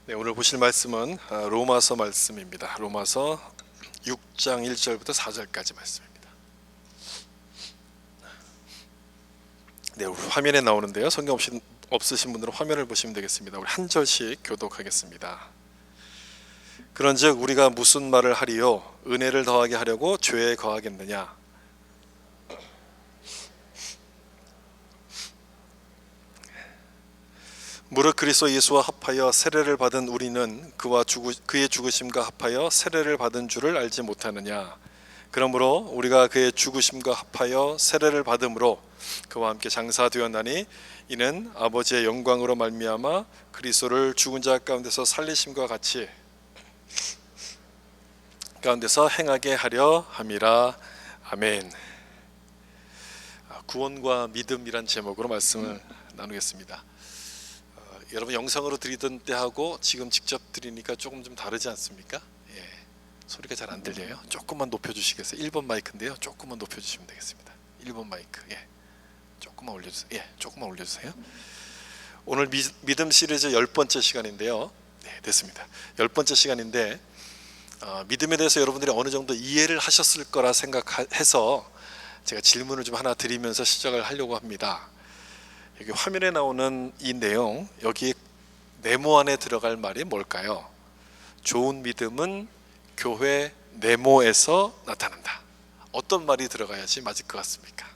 네, 오늘 보실 말씀은 로마서 말씀입니다. 로마서 6장 1절부터 4절까지 말씀입니다. 네, 우리 화면에 나오는데요. 성경 없으신 분들은 화면을 보시면 되겠습니다. 우리 한 절씩 교독하겠습니다. 그런즉 우리가 무슨 말을 하리요? 은혜를 더하게 하려고 죄에 거하겠느냐? 무릇 그리스도 예수와 합하여 세례를 받은 우리는 그의 죽으심과 합하여 세례를 받은 줄을 알지 못하느냐? 그러므로 우리가 그의 죽으심과 합하여 세례를 받음으로 그와 함께 장사되었나니 이는 아버지의 영광으로 말미암아 그리스도를 죽은 자 가운데서 살리심과 같이 가운데서 행하게 하려 함이라. 아멘. 구원과 믿음이란 제목으로 말씀을 나누겠습니다. 여러분 영상으로 드리던 때하고 지금 직접 드리니까 조금 좀 다르지 않습니까? 예, 소리가 잘 안 들려요. 조금만 높여주시겠어요? 1번 마이크인데요. 조금만 높여주시면 되겠습니다. 1번 마이크. 예, 조금만 올려주세요. 예, 조금만 올려주세요. 오늘 믿음 시리즈 10번째 시간인데요. 네, 됐습니다. 10번째 시간인데 믿음에 대해서 여러분들이 어느 정도 이해를 하셨을 거라 생각해서 제가 질문을 좀 하나 드리면서 시작을 하려고 합니다. 여기 화면에 나오는 이 내용, 여기 네모 안에 들어갈 말이 뭘까요? 좋은 믿음은 교회 네모에서 나타난다. 어떤 말이 들어가야지 맞을 것 같습니까?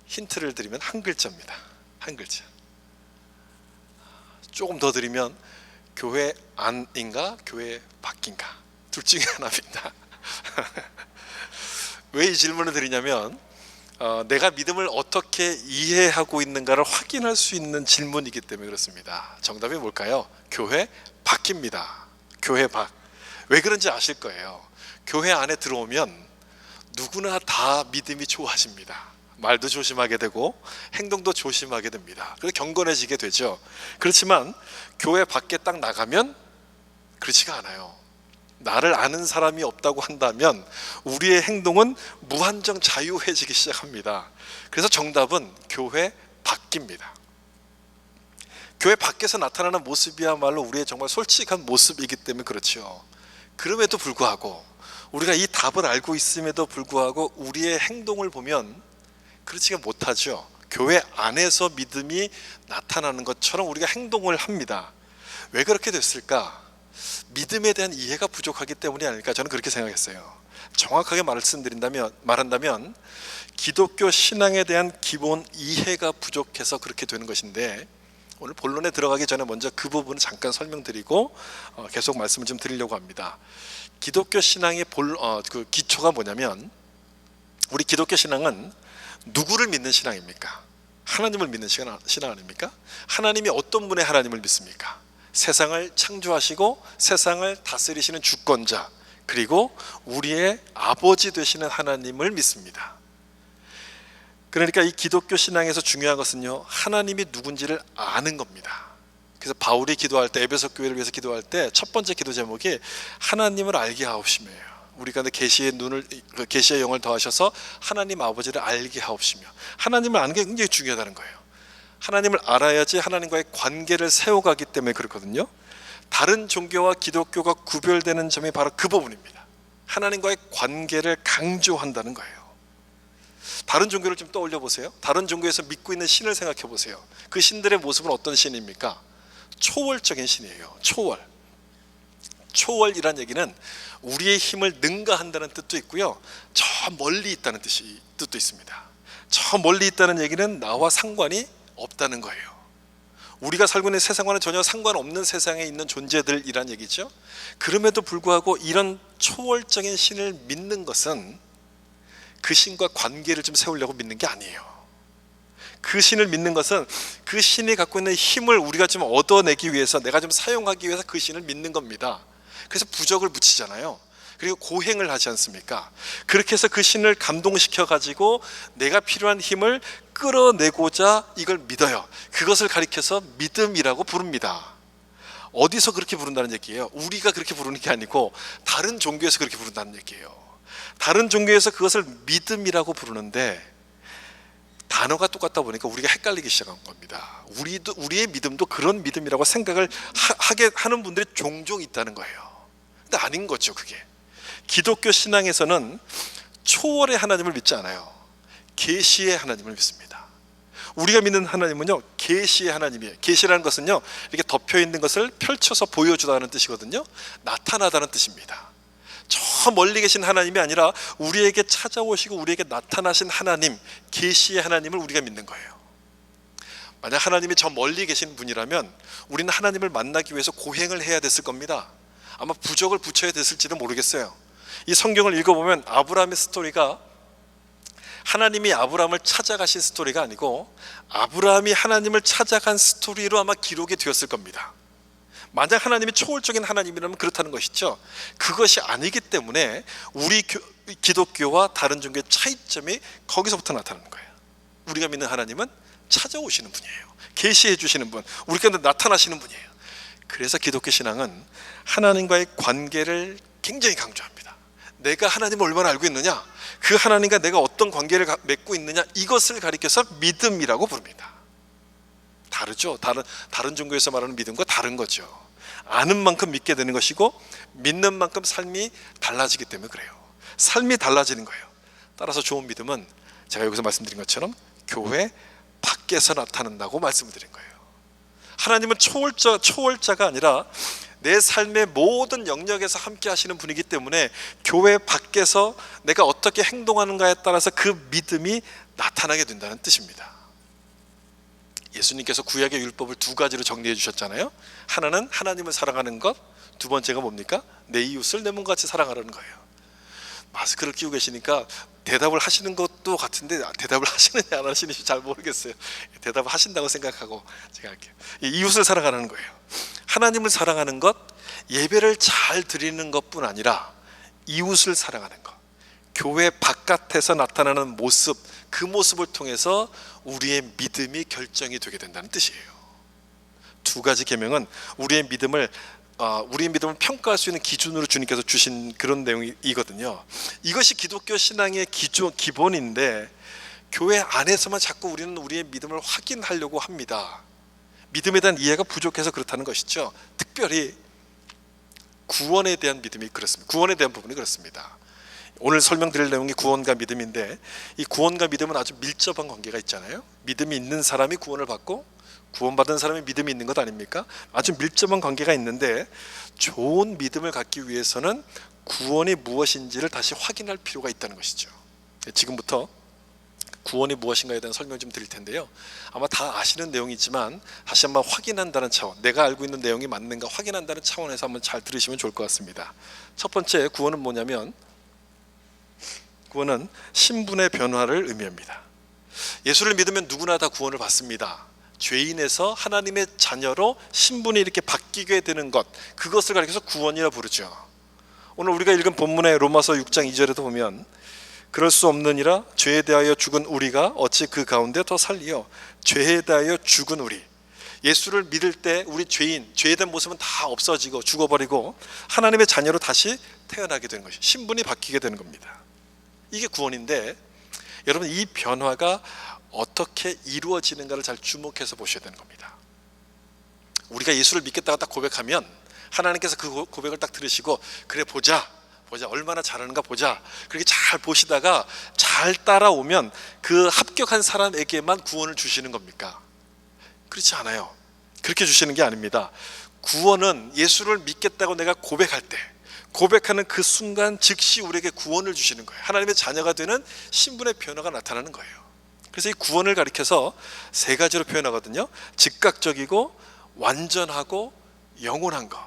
힌트를 드리면 한 글자입니다. 한 글자. 조금 더 드리면 교회 안인가 교회 밖인가 둘 중에 하나입니다. 왜 이 질문을 드리냐면 내가 믿음을 어떻게 이해하고 있는가를 확인할 수 있는 질문이기 때문에 그렇습니다. 정답이 뭘까요? 교회 밖입니다. 교회 밖. 왜 그런지 아실 거예요. 교회 안에 들어오면 누구나 다 믿음이 좋아집니다. 말도 조심하게 되고 행동도 조심하게 됩니다. 그래서 경건해지게 되죠. 그렇지만 교회 밖에 딱 나가면 그렇지가 않아요. 나를 아는 사람이 없다고 한다면 우리의 행동은 무한정 자유해지기 시작합니다. 그래서 정답은 교회 밖입니다. 교회 밖에서 나타나는 모습이야말로 우리의 정말 솔직한 모습이기 때문에 그렇죠. 그럼에도 불구하고 우리가 이 답을 알고 있음에도 불구하고 우리의 행동을 보면 그렇지가 못하죠. 교회 안에서 믿음이 나타나는 것처럼 우리가 행동을 합니다. 왜 그렇게 됐을까? 믿음에 대한 이해가 부족하기 때문이 아닐까, 저는 그렇게 생각했어요. 정확하게 말한다면 기독교 신앙에 대한 기본 이해가 부족해서 그렇게 되는 것인데, 오늘 본론에 들어가기 전에 먼저 그 부분을 잠깐 설명드리고 계속 말씀을 좀 드리려고 합니다. 기독교 신앙의 그 기초가 뭐냐면, 우리 기독교 신앙은 누구를 믿는 신앙입니까? 하나님을 믿는 신앙 아닙니까? 하나님이 어떤 분의 하나님을 믿습니까? 세상을 창조하시고 세상을 다스리시는 주권자, 그리고 우리의 아버지 되시는 하나님을 믿습니다. 그러니까 이 기독교 신앙에서 중요한 것은요, 하나님이 누군지를 아는 겁니다. 그래서 바울이 기도할 때, 에베소 교회를 위해서 기도할 때 첫 번째 기도 제목이 하나님을 알게 하옵시며요. 우리가 계시의 영을 더하셔서 하나님 아버지를 알게 하옵시며, 하나님을 아는 게 굉장히 중요하다는 거예요. 하나님을 알아야지 하나님과의 관계를 세워가기 때문에 그렇거든요. 다른 종교와 기독교가 구별되는 점이 바로 그 부분입니다. 하나님과의 관계를 강조한다는 거예요. 다른 종교를 좀 떠올려 보세요. 다른 종교에서 믿고 있는 신을 생각해 보세요. 그 신들의 모습은 어떤 신입니까? 초월적인 신이에요. 초월이란 얘기는 우리의 힘을 능가한다는 뜻도 있고요, 저 멀리 있다는 뜻도 있습니다. 저 멀리 있다는 얘기는 나와 상관이 없다는 거예요. 우리가 살고 있는 세상과는 전혀 상관없는 세상에 있는 존재들이란 얘기죠. 그럼에도 불구하고 이런 초월적인 신을 믿는 것은 그 신과 관계를 좀 세우려고 믿는 게 아니에요. 그 신을 믿는 것은 그 신이 갖고 있는 힘을 우리가 좀 얻어내기 위해서, 내가 좀 사용하기 위해서 그 신을 믿는 겁니다. 그래서 부적을 붙이잖아요. 그리고 고행을 하지 않습니까? 그렇게 해서 그 신을 감동시켜 가지고 내가 필요한 힘을 끌어내고자 이걸 믿어요. 그것을 가리켜서 믿음이라고 부릅니다. 어디서 그렇게 부른다는 얘기예요? 우리가 그렇게 부르는 게 아니고 다른 종교에서 그렇게 부른다는 얘기예요. 다른 종교에서 그것을 믿음이라고 부르는데, 단어가 똑같다 보니까 우리가 헷갈리기 시작한 겁니다. 우리의 믿음도 그런 믿음이라고 생각을 하게 하는 분들이 종종 있다는 거예요. 근데 아닌 거죠. 그게 기독교 신앙에서는 초월의 하나님을 믿지 않아요. 계시의 하나님을 믿습니다. 우리가 믿는 하나님은요, 계시의 하나님이에요. 계시라는 것은요, 이렇게 덮여 있는 것을 펼쳐서 보여주다는 뜻이거든요. 나타나다는 뜻입니다. 저 멀리 계신 하나님이 아니라 우리에게 찾아오시고 우리에게 나타나신 하나님, 계시의 하나님을 우리가 믿는 거예요. 만약 하나님이 저 멀리 계신 분이라면 우리는 하나님을 만나기 위해서 고행을 해야 됐을 겁니다. 아마 부적을 붙여야 됐을지도 모르겠어요. 이 성경을 읽어보면 아브라함의 스토리가 하나님이 아브라함을 찾아가신 스토리가 아니고 아브라함이 하나님을 찾아간 스토리로 아마 기록이 되었을 겁니다. 만약 하나님이 초월적인 하나님이라면 그렇다는 것이죠. 그것이 아니기 때문에 우리 기독교와 다른 종교의 차이점이 거기서부터 나타나는 거예요. 우리가 믿는 하나님은 찾아오시는 분이에요. 계시해 주시는 분, 우리 가운데 나타나시는 분이에요. 그래서 기독교 신앙은 하나님과의 관계를 굉장히 강조합니다. 내가 하나님을 얼마나 알고 있느냐, 그 하나님과 내가 어떤 관계를 맺고 있느냐, 이것을 가리켜서 믿음이라고 부릅니다. 다르죠. 다른 종교에서 말하는 믿음과 다른 거죠. 아는 만큼 믿게 되는 것이고 믿는 만큼 삶이 달라지기 때문에 그래요. 삶이 달라지는 거예요. 따라서 좋은 믿음은 제가 여기서 말씀드린 것처럼 교회 밖에서 나타난다고 말씀을 드린 거예요. 하나님은 초월자가 아니라 내 삶의 모든 영역에서 함께 하시는 분이기 때문에 교회 밖에서 내가 어떻게 행동하는가에 따라서 그 믿음이 나타나게 된다는 뜻입니다. 예수님께서 구약의 율법을 두 가지로 정리해 주셨잖아요. 하나는 하나님을 사랑하는 것, 두 번째가 뭡니까? 내 이웃을 내 몸같이 사랑하라는 거예요. 마스크를 끼고 계시니까 대답을 하시는 것도 같은데 대답을 하시느냐 안 하시는지 잘 모르겠어요. 대답을 하신다고 생각하고 제가 할게요. 이웃을 사랑하는 거예요. 하나님을 사랑하는 것, 예배를 잘 드리는 것뿐 아니라 이웃을 사랑하는 것, 교회 바깥에서 나타나는 모습, 그 모습을 통해서 우리의 믿음이 결정이 되게 된다는 뜻이에요. 두 가지 계명은 우리의 믿음을 평가할 수 있는 기준으로 주님께서 주신 그런 내용이거든요. 이것이 기독교 신앙의 기본인데 교회 안에서만 자꾸 우리는 우리의 믿음을 확인하려고 합니다. 믿음에 대한 이해가 부족해서 그렇다는 것이죠. 특별히 구원에 대한 믿음이 그렇습니다. 구원에 대한 부분이 그렇습니다. 오늘 설명드릴 내용이 구원과 믿음인데 이 구원과 믿음은 아주 밀접한 관계가 있잖아요. 믿음이 있는 사람이 구원을 받고 구원받은 사람이 믿음이 있는 것 아닙니까? 아주 밀접한 관계가 있는데 좋은 믿음을 갖기 위해서는 구원이 무엇인지를 다시 확인할 필요가 있다는 것이죠. 지금부터 구원이 무엇인가에 대한 설명 좀 드릴 텐데요. 아마 다 아시는 내용이지만 다시 한번 확인한다는 차원, 내가 알고 있는 내용이 맞는가 확인한다는 차원에서 한번 잘 들으시면 좋을 것 같습니다. 첫 번째 구원은 뭐냐면 구원은 신분의 변화를 의미합니다. 예수를 믿으면 누구나 다 구원을 받습니다. 죄인에서 하나님의 자녀로 신분이 이렇게 바뀌게 되는 것, 그것을 가리켜서 구원이라 부르죠. 오늘 우리가 읽은 본문의 로마서 6장 2절에도 보면 그럴 수 없느니라 죄에 대하여 죽은 우리가 어찌 그 가운데 더 살리요. 죄에 대하여 죽은 우리, 예수를 믿을 때 우리 죄에 대한 모습은 다 없어지고 죽어버리고 하나님의 자녀로 다시 태어나게 되는 것이, 신분이 바뀌게 되는 겁니다. 이게 구원인데 여러분, 이 변화가 어떻게 이루어지는가를 잘 주목해서 보셔야 되는 겁니다. 우리가 예수를 믿겠다고 딱 고백하면 하나님께서 그 고백을 딱 들으시고 그래 보자 얼마나 잘하는가 보자, 그렇게 잘 보시다가 잘 따라오면 그 합격한 사람에게만 구원을 주시는 겁니까? 그렇지 않아요. 그렇게 주시는 게 아닙니다. 구원은 예수를 믿겠다고 내가 고백할 때, 고백하는 그 순간 즉시 우리에게 구원을 주시는 거예요. 하나님의 자녀가 되는 신분의 변화가 나타나는 거예요. 그래서 이 구원을 가리켜서 세 가지로 표현하거든요. 즉각적이고 완전하고 영원한 것,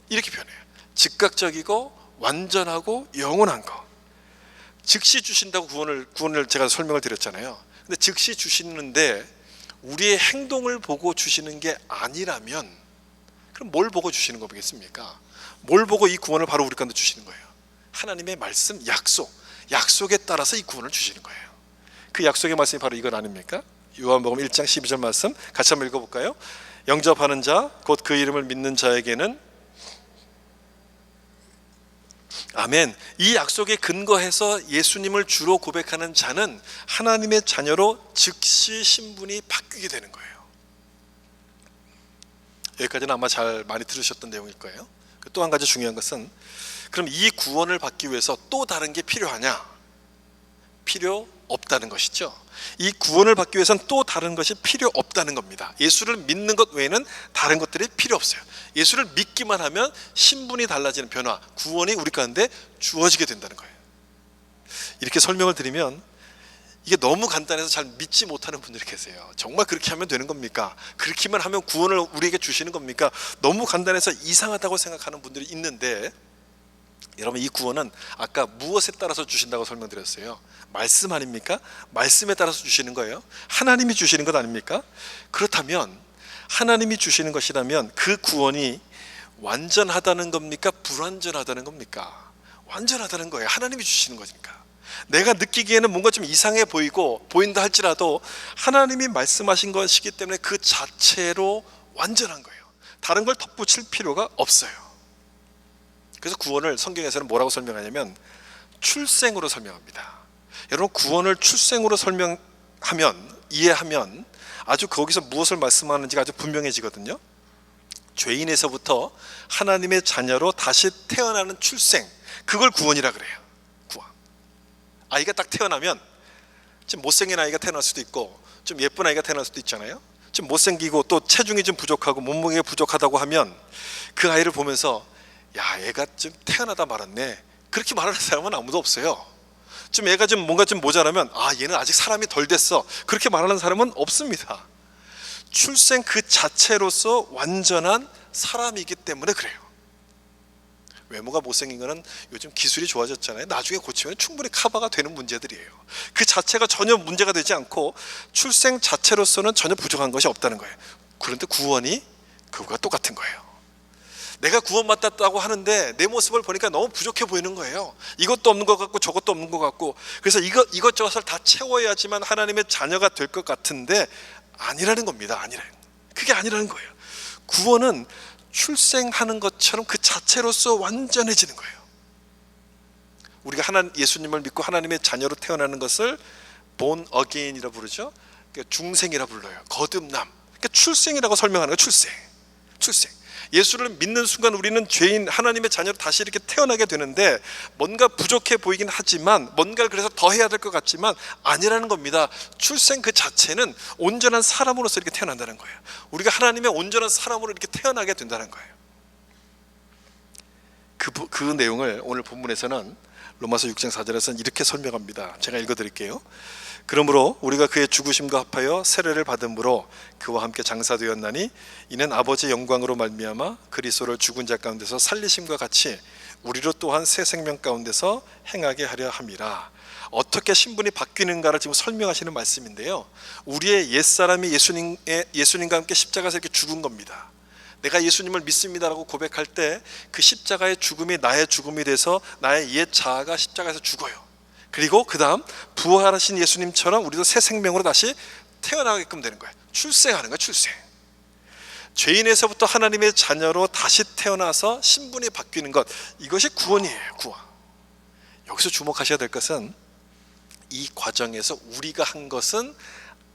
이렇게 표현해요. 즉각적이고 완전하고 영원한 것. 즉시 주신다고 구원을 제가 설명을 드렸잖아요. 근데 즉시 주시는데 우리의 행동을 보고 주시는 게 아니라면 그럼 뭘 보고 주시는 거겠습니까? 뭘 보고 이 구원을 바로 우리 가운데 주시는 거예요? 하나님의 말씀, 약속에 따라서 이 구원을 주시는 거예요. 그 약속의 말씀이 바로 이건 아닙니까? 요한복음 1장 12절 말씀 같이 한번 읽어볼까요? 영접하는 자, 곧 그 이름을 믿는 자에게는 아멘. 이 약속에 근거해서 예수님을 주로 고백하는 자는 하나님의 자녀로 즉시 신분이 바뀌게 되는 거예요. 여기까지는 아마 잘 많이 들으셨던 내용일 거예요. 또 한 가지 중요한 것은, 그럼 이 구원을 받기 위해서 또 다른 게 필요하냐? 필요 없다는 것이죠. 이 구원을 받기 위해서는 또 다른 것이 필요 없다는 겁니다. 예수를 믿는 것 외에는 다른 것들이 필요 없어요. 예수를 믿기만 하면 신분이 달라지는 변화, 구원이 우리 가운데 주어지게 된다는 거예요. 이렇게 설명을 드리면 이게 너무 간단해서 잘 믿지 못하는 분들이 계세요. 정말 그렇게 하면 되는 겁니까? 그렇게만 하면 구원을 우리에게 주시는 겁니까? 너무 간단해서 이상하다고 생각하는 분들이 있는데, 여러분, 이 구원은 아까 무엇에 따라서 주신다고 설명드렸어요. 말씀 아닙니까? 말씀에 따라서 주시는 거예요. 하나님이 주시는 것 아닙니까? 그렇다면 하나님이 주시는 것이라면 그 구원이 완전하다는 겁니까? 불완전하다는 겁니까? 완전하다는 거예요. 하나님이 주시는 거니까. 내가 느끼기에는 뭔가 좀 이상해 보인다 할지라도 하나님이 말씀하신 것이기 때문에 그 자체로 완전한 거예요. 다른 걸 덧붙일 필요가 없어요. 그래서 구원을 성경에서는 뭐라고 설명하냐면 출생으로 설명합니다. 여러분, 구원을 출생으로 이해하면 아주 거기서 무엇을 말씀하는지가 아주 분명해지거든요. 죄인에서부터 하나님의 자녀로 다시 태어나는 출생, 그걸 구원이라 그래요. 구원. 아이가 딱 태어나면 좀 못생긴 아이가 태어날 수도 있고 좀 예쁜 아이가 태어날 수도 있잖아요. 좀 못생기고 또 체중이 좀 부족하고 몸무게가 부족하다고 하면 그 아이를 보면서 야, 애가 좀 태어나다 말았네, 그렇게 말하는 사람은 아무도 없어요. 좀 애가 좀 뭔가 좀 모자라면 얘는 아직 사람이 덜 됐어, 그렇게 말하는 사람은 없습니다. 출생 그 자체로서 완전한 사람이기 때문에 그래요. 외모가 못생긴 거는 요즘 기술이 좋아졌잖아요. 나중에 고치면 충분히 커버가 되는 문제들이에요. 그 자체가 전혀 문제가 되지 않고 출생 자체로서는 전혀 부족한 것이 없다는 거예요. 그런데 구원이 그거와 똑같은 거예요. 내가 구원받았다고 하는데 내 모습을 보니까 너무 부족해 보이는 거예요. 이것도 없는 것 같고 저것도 없는 것 같고, 그래서 이것저것을 다 채워야지만 하나님의 자녀가 될 것 같은데 아니라는 겁니다. 그게 아니라는 거예요. 구원은 출생하는 것처럼 그 자체로서 완전해지는 거예요. 우리가 예수님을 믿고 하나님의 자녀로 태어나는 것을 born again이라 부르죠. 중생이라 불러요. 거듭남. 그러니까 출생이라고 설명하는 거예요. 출생. 예수를 믿는 순간 우리는 죄인 하나님의 자녀로 다시 이렇게 태어나게 되는데, 뭔가 부족해 보이긴 하지만, 뭔가를 그래서 더 해야 될 것 같지만 아니라는 겁니다. 출생 그 자체는 온전한 사람으로서 이렇게 태어난다는 거예요. 우리가 하나님의 온전한 사람으로 이렇게 태어나게 된다는 거예요. 그 내용을 오늘 본문에서는 로마서 6장 4절에서는 이렇게 설명합니다. 제가 읽어드릴게요. 그러므로 우리가 그의 죽으심과 합하여 세례를 받음으로 그와 함께 장사되었나니 이는 아버지의 영광으로 말미암아 그리스도를 죽은 자 가운데서 살리심과 같이 우리로 또한 새 생명 가운데서 행하게 하려 함이라. 어떻게 신분이 바뀌는가를 지금 설명하시는 말씀인데요, 우리의 옛사람이 예수님과 함께 십자가에서 이렇게 죽은 겁니다. 내가 예수님을 믿습니다라고 고백할 때 그 십자가의 죽음이 나의 죽음이 돼서 나의 옛 자아가 십자가에서 죽어요. 그리고 그 다음 부활하신 예수님처럼 우리도 새 생명으로 다시 태어나게끔 되는 거예요. 출생하는 거예요. 출생. 죄인에서부터 하나님의 자녀로 다시 태어나서 신분이 바뀌는 것, 이것이 구원이에요. 구원. 여기서 주목하셔야 될 것은 이 과정에서 우리가 한 것은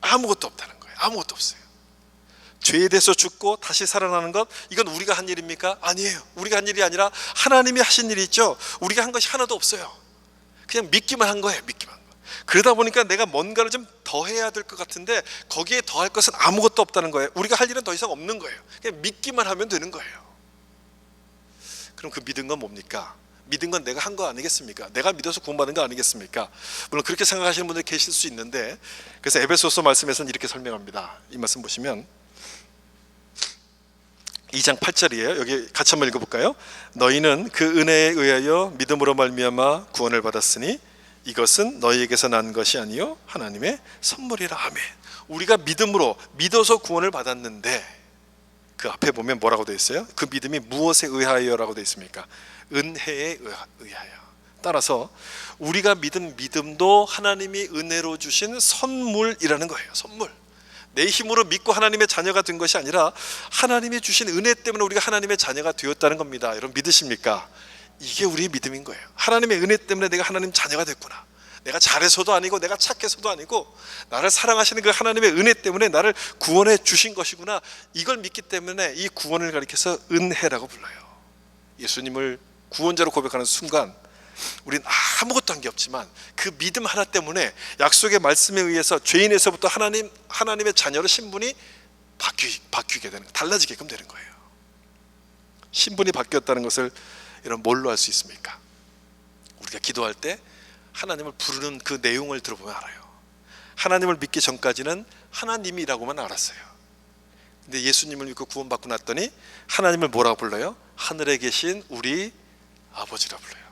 아무것도 없다는 거예요. 아무것도 없어요. 죄에 대해서 죽고 다시 살아나는 것, 이건 우리가 한 일입니까? 아니에요. 우리가 한 일이 아니라 하나님이 하신 일이 있죠. 우리가 한 것이 하나도 없어요. 그냥 믿기만 한 거예요. 믿기만 한 거. 그러다 보니까 내가 뭔가를 좀 더 해야 될 것 같은데 거기에 더할 것은 아무것도 없다는 거예요. 우리가 할 일은 더 이상 없는 거예요. 그냥 믿기만 하면 되는 거예요. 그럼 그 믿은 건 뭡니까? 믿은 건 내가 한 거 아니겠습니까? 내가 믿어서 구원받은 거 아니겠습니까? 물론 그렇게 생각하시는 분들 계실 수 있는데, 그래서 에베소서 말씀에서는 이렇게 설명합니다. 이 말씀 보시면 2장 8절이에요. 여기 같이 한번 읽어볼까요? 너희는 그 은혜에 의하여 믿음으로 말미암아 구원을 받았으니 이것은 너희에게서 난 것이 아니요 하나님의 선물이라 하며. 우리가 믿어서 구원을 받았는데 그 앞에 보면 뭐라고 되어 있어요? 그 믿음이 무엇에 의하여라고 되어 있습니까? 은혜에 의하여. 따라서 우리가 믿은 믿음도 하나님이 은혜로 주신 선물이라는 거예요. 선물. 내 힘으로 믿고 하나님의 자녀가 된 것이 아니라 하나님이 주신 은혜 때문에 우리가 하나님의 자녀가 되었다는 겁니다. 여러분 믿으십니까? 이게 우리의 믿음인 거예요. 하나님의 은혜 때문에 내가 하나님 자녀가 됐구나. 내가 잘해서도 아니고 내가 착해서도 아니고 나를 사랑하시는 그 하나님의 은혜 때문에 나를 구원해 주신 것이구나. 이걸 믿기 때문에 이 구원을 가리켜서 은혜라고 불러요. 예수님을 구원자로 고백하는 순간 우린 아무것도 한 게 없지만 그 믿음 하나 때문에 약속의 말씀에 의해서 죄인에서부터 하나님의 자녀로 신분이 바뀌게 되는, 달라지게끔 되는 거예요. 신분이 바뀌었다는 것을 여러분 뭘로 알 수 있습니까? 우리가 기도할 때 하나님을 부르는 그 내용을 들어보면 알아요. 하나님을 믿기 전까지는 하나님이라고만 알았어요. 근데 예수님을 믿고 구원받고 났더니 하나님을 뭐라고 불러요? 하늘에 계신 우리 아버지라 불러요.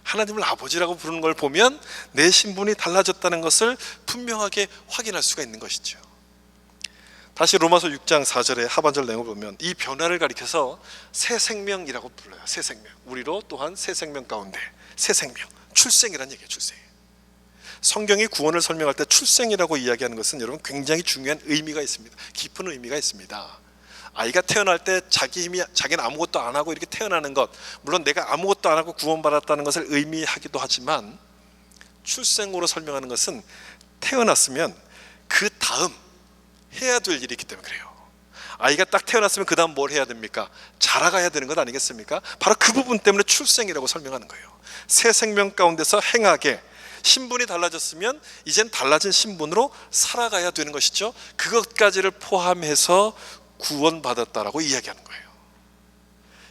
하나님을 아버지라고 부르는 걸 보면 내 신분이 달라졌다는 것을 분명하게 확인할 수가 있는 것이죠. 다시 로마서 6장 4절의 하반절 내용을 보면 이 변화를 가리켜서 새 생명이라고 불러요. 새 생명. 우리로 또한 새 생명 가운데 새 생명. 출생이란 얘기예요. 출생. 성경이 구원을 설명할 때 출생이라고 이야기하는 것은 여러분 굉장히 중요한 의미가 있습니다. 깊은 의미가 있습니다. 아이가 태어날 때 자기는 아무것도 안 하고 이렇게 태어나는 것, 물론 내가 아무것도 안 하고 구원받았다는 것을 의미하기도 하지만 출생으로 설명하는 것은 태어났으면 그 다음 해야 될 일이 있기 때문에 그래요. 아이가 딱 태어났으면 그 다음 뭘 해야 됩니까? 자라가야 되는 것 아니겠습니까? 바로 그 부분 때문에 출생이라고 설명하는 거예요. 새 생명 가운데서 행하게, 신분이 달라졌으면 이젠 달라진 신분으로 살아가야 되는 것이죠. 그것까지를 포함해서 구원받았다라고 이야기하는 거예요.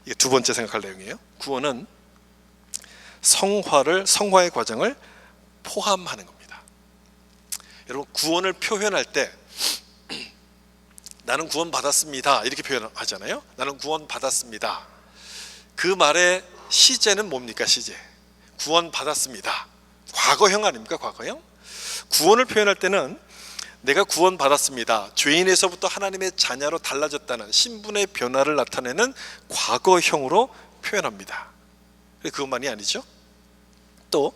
이게 두 번째 생각할 내용이에요. 구원은 성화의 과정을 포함하는 겁니다. 여러분 구원을 표현할 때 나는 구원받았습니다 이렇게 표현하잖아요. 나는 구원받았습니다. 그 말의 시제는 뭡니까? 시제. 구원받았습니다. 과거형 아닙니까? 과거형. 구원을 표현할 때는 내가 구원받았습니다, 죄인에서부터 하나님의 자녀로 달라졌다는 신분의 변화를 나타내는 과거형으로 표현합니다. 그것만이 아니죠. 또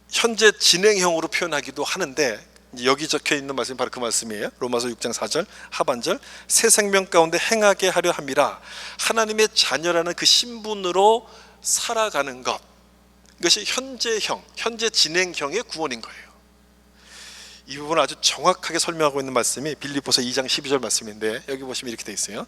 현재 진행형으로 표현하기도 하는데 여기 적혀 있는 말씀이 바로 그 말씀이에요. 로마서 6장 4절 하반절, 새 생명 가운데 행하게 하려 함이라. 하나님의 자녀라는 그 신분으로 살아가는 것, 이것이 현재형, 현재 진행형의 구원인 거예요. 이 부분을 아주 정확하게 설명하고 있는 말씀이 빌립보서 2장 12절 말씀인데 여기 보시면 이렇게 돼 있어요.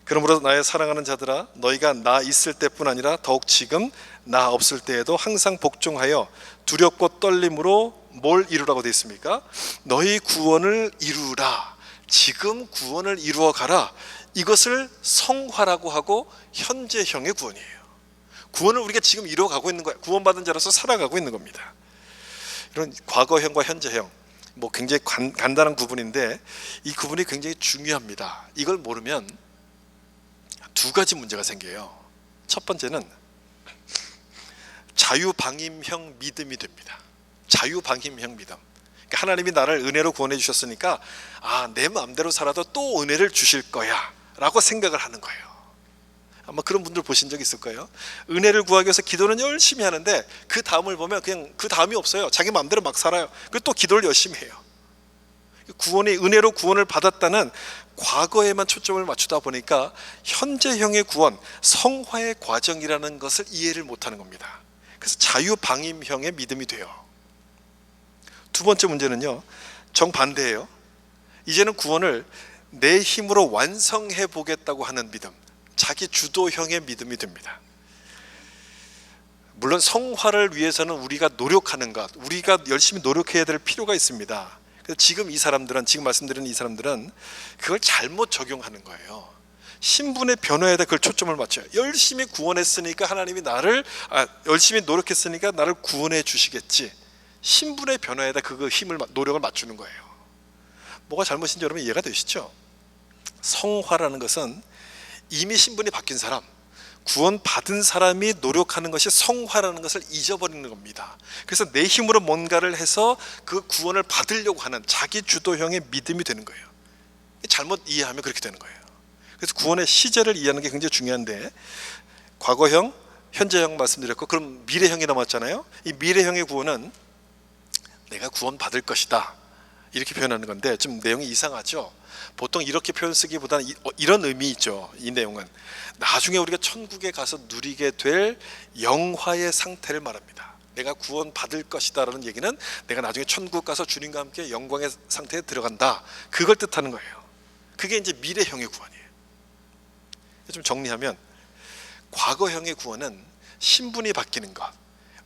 그러므로 나의 사랑하는 자들아, 너희가 나 있을 때뿐 아니라 더욱 지금 나 없을 때에도 항상 복종하여 두렵고 떨림으로 뭘 이루라고 돼 있습니까? 너희 구원을 이루라. 지금 구원을 이루어 가라. 이것을 성화라고 하고 현재형의 구원이에요. 구원을 우리가 지금 이루어가고 있는 거예요. 구원받은 자로서 살아가고 있는 겁니다. 이런 과거형과 현재형, 굉장히 간단한 구분인데 이 구분이 굉장히 중요합니다. 이걸 모르면 두 가지 문제가 생겨요. 첫 번째는 자유방임형 믿음이 됩니다. 자유방임형 믿음. 그러니까 하나님이 나를 은혜로 구원해 주셨으니까 내 마음대로 살아도 또 은혜를 주실 거야 라고 생각을 하는 거예요. 아마 그런 분들 보신 적 있을 거예요. 은혜를 구하기 위해서 기도는 열심히 하는데 그 다음을 보면 그냥 그 다음이 없어요. 자기 마음대로 막 살아요. 그리고 또 기도를 열심히 해요. 은혜로 구원을 받았다는 과거에만 초점을 맞추다 보니까 현재형의 구원, 성화의 과정이라는 것을 이해를 못하는 겁니다. 그래서 자유방임형의 믿음이 돼요. 두 번째 문제는요, 정반대예요. 이제는 구원을 내 힘으로 완성해 보겠다고 하는 믿음, 자기 주도형의 믿음이 됩니다. 물론 성화를 위해서는 우리가 노력하는 것, 우리가 열심히 노력해야 될 필요가 있습니다. 그래서 지금 말씀드리는 이 사람들은 그걸 잘못 적용하는 거예요. 신분의 변화에다 그걸 초점을 맞춰요. 열심히 구원했으니까 하나님이 열심히 노력했으니까 나를 구원해 주시겠지. 신분의 변화에다 노력을 맞추는 거예요. 뭐가 잘못인지 여러분 이해가 되시죠? 성화라는 것은 이미 신분이 바뀐 사람, 구원 받은 사람이 노력하는 것이 성화라는 것을 잊어버리는 겁니다. 그래서 내 힘으로 뭔가를 해서 그 구원을 받으려고 하는 자기 주도형의 믿음이 되는 거예요. 잘못 이해하면 그렇게 되는 거예요. 그래서 구원의 시제를 이해하는 게 굉장히 중요한데, 과거형, 현재형 말씀드렸고, 그럼 미래형이 남았잖아요. 이 미래형의 구원은 내가 구원 받을 것이다 이렇게 표현하는 건데 좀 내용이 이상하죠. 보통 이렇게 표현 쓰기보다는 이런 의미죠. 이 내용은 나중에 우리가 천국에 가서 누리게 될 영화의 상태를 말합니다. 내가 구원 받을 것이다 라는 얘기는 내가 나중에 천국 가서 주님과 함께 영광의 상태에 들어간다, 그걸 뜻하는 거예요. 그게 이제 미래형의 구원이에요. 좀 정리하면 과거형의 구원은 신분이 바뀌는 것,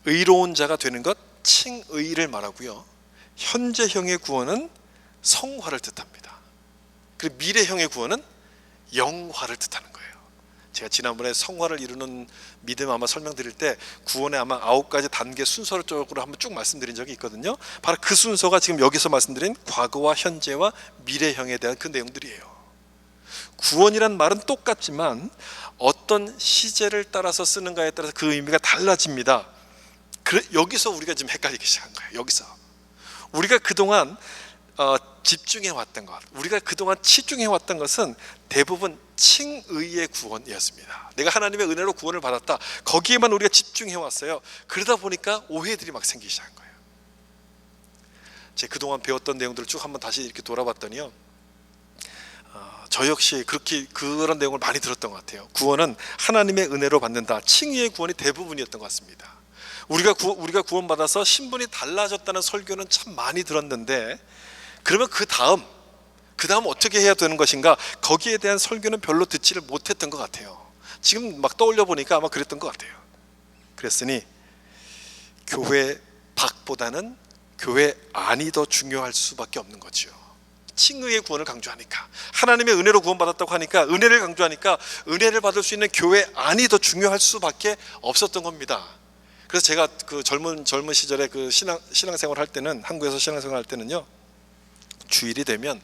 의로운 자가 되는 것, 칭의를 말하고요. 현재형의 구원은 성화를 뜻합니다. 그리고 미래형의 구원은 영화를 뜻하는 거예요. 제가 지난번에 성화를 이루는 믿음 아마 설명드릴 때 구원의 아마 9가지 단계 순서를 쪽으로 한번 쭉 말씀드린 적이 있거든요. 바로 그 순서가 지금 여기서 말씀드린 과거와 현재와 미래형에 대한 그 내용들이에요. 구원이란 말은 똑같지만 어떤 시제를 따라서 쓰는가에 따라서 그 의미가 달라집니다. 여기서 우리가 지금 헷갈리기 시작한 거예요. 여기서 우리가 그동안 집중해 왔던 것, 우리가 그동안 치중해 왔던 것은 대부분 칭의의 구원이었습니다. 내가 하나님의 은혜로 구원을 받았다, 거기에만 우리가 집중해 왔어요. 그러다 보니까 오해들이 막 생기기 시작한 거예요. 제가 그동안 배웠던 내용들을 쭉 한번 다시 이렇게 돌아봤더니요, 저 역시 그런 내용을 많이 들었던 것 같아요. 구원은 하나님의 은혜로 받는다, 칭의의 구원이 대부분이었던 것 같습니다. 우리가 구원받아서 신분이 달라졌다는 설교는 참 많이 들었는데, 그러면 그 다음 어떻게 해야 되는 것인가, 거기에 대한 설교는 별로 듣지를 못했던 것 같아요. 지금 막 떠올려 보니까 아마 그랬던 것 같아요. 그랬으니 교회 밖보다는 교회 안이 더 중요할 수밖에 없는 거죠. 칭의의 구원을 강조하니까, 하나님의 은혜로 구원받았다고 하니까, 은혜를 강조하니까 은혜를 받을 수 있는 교회 안이 더 중요할 수밖에 없었던 겁니다. 그래서 제가 그 젊은 시절에 그 신앙생활 할 때는, 한국에서 신앙생활 할 때는요, 주일이 되면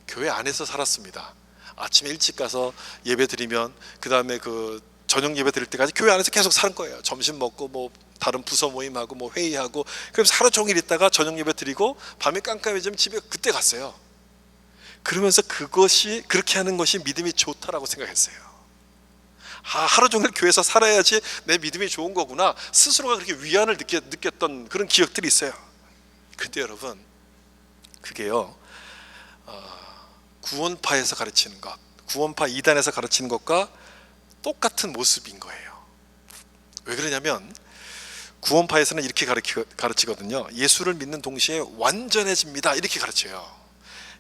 교회 안에서 살았습니다. 아침에 일찍 가서 예배 드리면 그 다음에 그 저녁 예배 드릴 때까지 교회 안에서 계속 사는 거예요. 점심 먹고 뭐 다른 부서 모임하고 뭐 회의하고, 그래서 하루 종일 있다가 저녁 예배 드리고 밤에 깜깜해지면 집에 그때 갔어요. 그러면서 그렇게 하는 것이 믿음이 좋다라고 생각했어요. 하루 종일 교회에서 살아야지 내 믿음이 좋은 거구나, 스스로가 그렇게 위안을 느꼈던 그런 기억들이 있어요. 근데 여러분, 그게요, 구원파에서 가르치는 것, 구원파 이단에서 가르치는 것과 똑같은 모습인 거예요. 왜 그러냐면 구원파에서는 이렇게 가르치거든요. 예수를 믿는 동시에 완전해집니다, 이렇게 가르쳐요.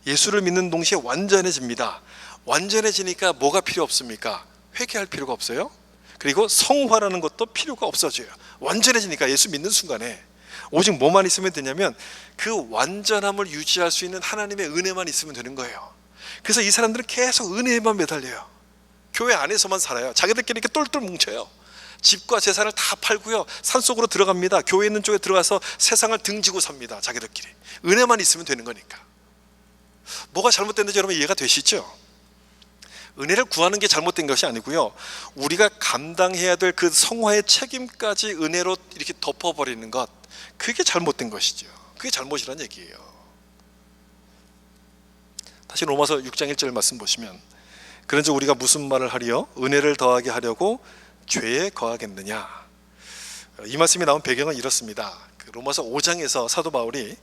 예수를 믿는 동시에 완전해집니다. 완전해지니까 뭐가 필요 없습니까? 회개할 필요가 없어요. 그리고 성화라는 것도 필요가 없어져요. 완전해지니까 예수 믿는 순간에 오직 뭐만 있으면 되냐면 그 완전함을 유지할 수 있는 하나님의 은혜만 있으면 되는 거예요. 그래서 이 사람들은 계속 은혜에만 매달려요. 교회 안에서만 살아요. 자기들끼리 이렇게 똘똘 뭉쳐요. 집과 재산을 다 팔고요, 산속으로 들어갑니다. 교회 있는 쪽에 들어가서 세상을 등지고 삽니다. 자기들끼리 은혜만 있으면 되는 거니까. 뭐가 잘못됐는지 여러분 이해가 되시죠? 은혜를 구하는 게 잘못된 것이 아니고요, 우리가 감당해야 될 그 성화의 책임까지 은혜로 이렇게 덮어버리는 것, 그게 잘못된 것이죠. 그게 잘못이라는 얘기예요. 다시 로마서 6장 1절 말씀 보시면, 그런즉 우리가 무슨 말을 하리요? 은혜를 더하게 하려고 죄에 거하겠느냐. 이 말씀이 나온 배경은 이렇습니다. 로마서 5장에서 사도 바울이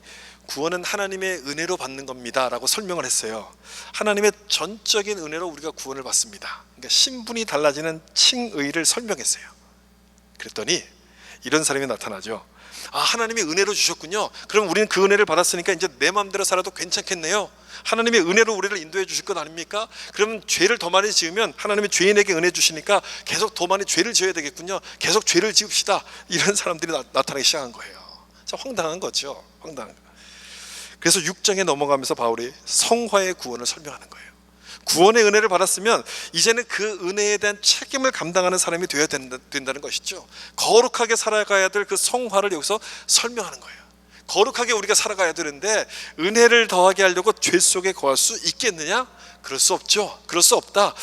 구원은 하나님의 은혜로 받는 겁니다 라고 설명을 했어요. 하나님의 전적인 은혜로 우리가 구원을 받습니다. 그러니까 신분이 달라지는 칭의를 설명했어요. 그랬더니 이런 사람이 나타나죠. 하나님이 은혜로 주셨군요. 그럼 우리는 그 은혜를 받았으니까 이제 내 마음대로 살아도 괜찮겠네요. 하나님의 은혜로 우리를 인도해 주실 것 아닙니까? 그러면 죄를 더 많이 지으면 하나님이 죄인에게 은혜 주시니까 계속 더 많이 죄를 지어야 되겠군요. 계속 죄를 지읍시다. 이런 사람들이 나타나기 시작한 거예요. 참 황당한 거죠. 황당한 거. 그래서 6장에 넘어가면서 바울이 성화의 구원을 설명하는 거예요. 구원의 은혜를 받았으면 이제는 그 은혜에 대한 책임을 감당하는 사람이 되어야 된다는 것이죠. 거룩하게 살아가야 될 그 성화를 여기서 설명하는 거예요. 거룩하게 우리가 살아가야 되는데 은혜를 더하게 하려고 죄 속에 거할 수 있겠느냐? 그럴 수 없죠. 그럴 수 없다.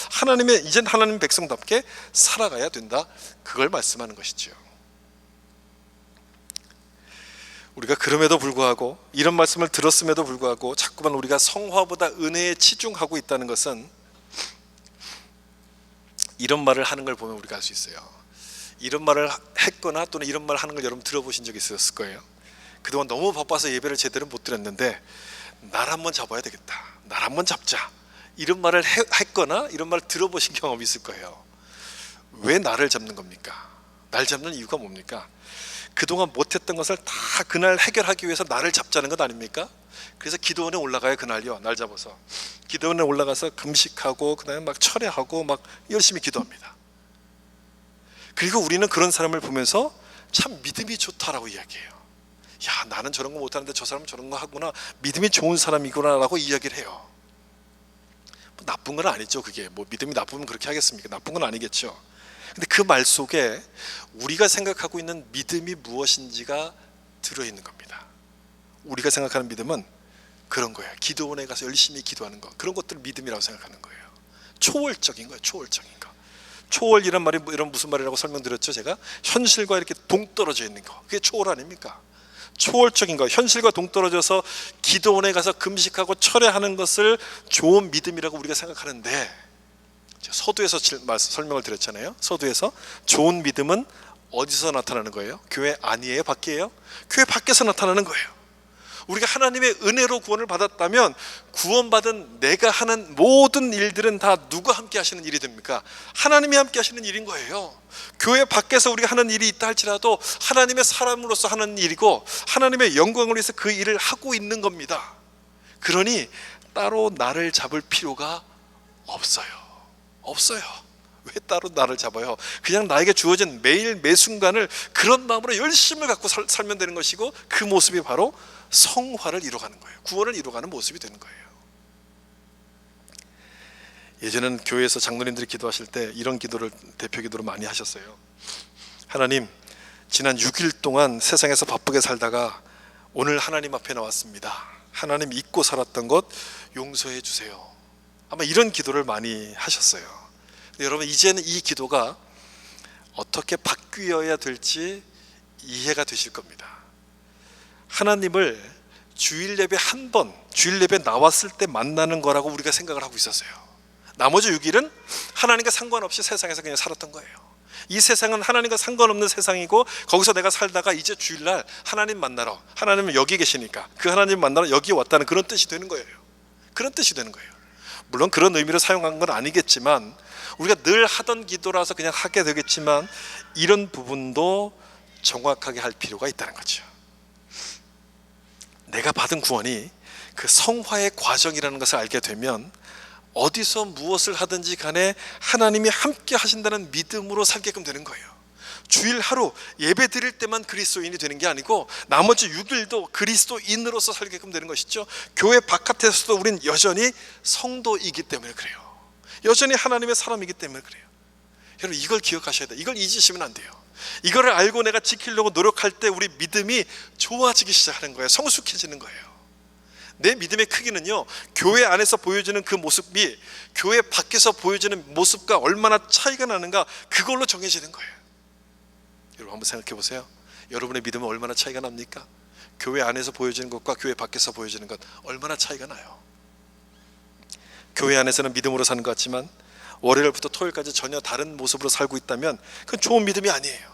이젠 하나님 백성답게 살아가야 된다. 그걸 말씀하는 것이죠. 우리가 그럼에도 불구하고, 이런 말씀을 들었음에도 불구하고 자꾸만 우리가 성화보다 은혜에 치중하고 있다는 것은, 이런 말을 하는 걸 보면 우리가 알 수 있어요. 이런 말을 했거나 또는 이런 말을 하는 걸 여러분 들어보신 적이 있었을 거예요. 그동안 너무 바빠서 예배를 제대로 못 드렸는데 날 한번 잡아야 되겠다, 날 한번 잡자, 이런 말을 했거나 이런 말을 들어보신 경험이 있을 거예요. 왜 나를 잡는 겁니까? 날 잡는 이유가 뭡니까? 그동안 못했던 것을 다 그날 해결하기 위해서 나를 잡자는 것 아닙니까? 그래서 기도원에 올라가요. 그날요, 날 잡아서 기도원에 올라가서 금식하고 그 다음에 막 철회하고 막 열심히 기도합니다. 그리고 우리는 그런 사람을 보면서 참 믿음이 좋다라고 이야기해요. 야, 나는 저런 거 못하는데 저 사람은 저런 거 하구나, 믿음이 좋은 사람이구나 라고 이야기를 해요. 뭐 나쁜 건 아니죠. 그게 뭐 믿음이 나쁘면 그렇게 하겠습니까? 나쁜 건 아니겠죠. 근데 그 말 속에 우리가 생각하고 있는 믿음이 무엇인지가 들어있는 겁니다. 우리가 생각하는 믿음은 그런 거예요. 기도원에 가서 열심히 기도하는 거, 그런 것들을 믿음이라고 생각하는 거예요. 초월적인 거예요. 초월적인 거. 초월이란 말이 이런 무슨 말이라고 설명드렸죠. 제가 현실과 이렇게 동떨어져 있는 거, 그게 초월 아닙니까? 초월적인 거, 현실과 동떨어져서 기도원에 가서 금식하고 철회하는 것을 좋은 믿음이라고 우리가 생각하는데, 서두에서 설명을 드렸잖아요. 서두에서 좋은 믿음은 어디서 나타나는 거예요? 교회 안이에요? 밖이에요? 교회 밖에서 나타나는 거예요. 우리가 하나님의 은혜로 구원을 받았다면 구원받은 내가 하는 모든 일들은 다 누가 함께 하시는 일이 됩니까? 하나님이 함께 하시는 일인 거예요. 교회 밖에서 우리가 하는 일이 있다 할지라도 하나님의 사람으로서 하는 일이고 하나님의 영광을 위해서 그 일을 하고 있는 겁니다. 그러니 따로 나를 잡을 필요가 없어요. 왜 따로 나를 잡아요? 그냥 나에게 주어진 매일 매 순간을 그런 마음으로 열심을 갖고 살면 되는 것이고, 그 모습이 바로 성화를 이루어가는 거예요. 구원을 이루어가는 모습이 되는 거예요. 예전에는 교회에서 장로님들이 기도하실 때 이런 기도를 대표 기도로 많이 하셨어요. 하나님, 지난 6일 동안 세상에서 바쁘게 살다가 오늘 하나님 앞에 나왔습니다. 하나님 잊고 살았던 것 용서해 주세요. 아마 이런 기도를 많이 하셨어요. 근데 여러분, 이제는 이 기도가 어떻게 바뀌어야 될지 이해가 되실 겁니다. 하나님을 주일 예배 한 번, 주일 예배 나왔을 때 만나는 거라고 우리가 생각을 하고 있었어요. 나머지 6일은 하나님과 상관없이 세상에서 그냥 살았던 거예요. 이 세상은 하나님과 상관없는 세상이고, 거기서 내가 살다가 이제 주일날 하나님 만나러, 하나님은 여기 계시니까 그 하나님 만나러 여기 왔다는 그런 뜻이 되는 거예요. 그런 뜻이 되는 거예요. 물론 그런 의미로 사용한 건 아니겠지만, 우리가 늘 하던 기도라서 그냥 하게 되겠지만, 이런 부분도 정확하게 할 필요가 있다는 거죠. 내가 받은 구원이 그 성화의 과정이라는 것을 알게 되면 어디서 무엇을 하든지 간에 하나님이 함께 하신다는 믿음으로 살게끔 되는 거예요. 주일 하루 예배 드릴 때만 그리스도인이 되는 게 아니고 나머지 6일도 그리스도인으로서 살게끔 되는 것이죠. 교회 바깥에서도 우린 여전히 성도이기 때문에 그래요. 여전히 하나님의 사람이기 때문에 그래요. 여러분, 이걸 기억하셔야 돼요. 이걸 잊으시면 안 돼요. 이거를 알고 내가 지키려고 노력할 때 우리 믿음이 좋아지기 시작하는 거예요. 성숙해지는 거예요. 내 믿음의 크기는요, 교회 안에서 보여지는 그 모습이 교회 밖에서 보여지는 모습과 얼마나 차이가 나는가, 그걸로 정해지는 거예요. 여러분, 한번 생각해 보세요. 여러분의 믿음은 얼마나 차이가 납니까? 교회 안에서 보여지는 것과 교회 밖에서 보여지는 것, 얼마나 차이가 나요. 교회 안에서는 믿음으로 사는 것 같지만 월요일부터 토요일까지 전혀 다른 모습으로 살고 있다면 그건 좋은 믿음이 아니에요.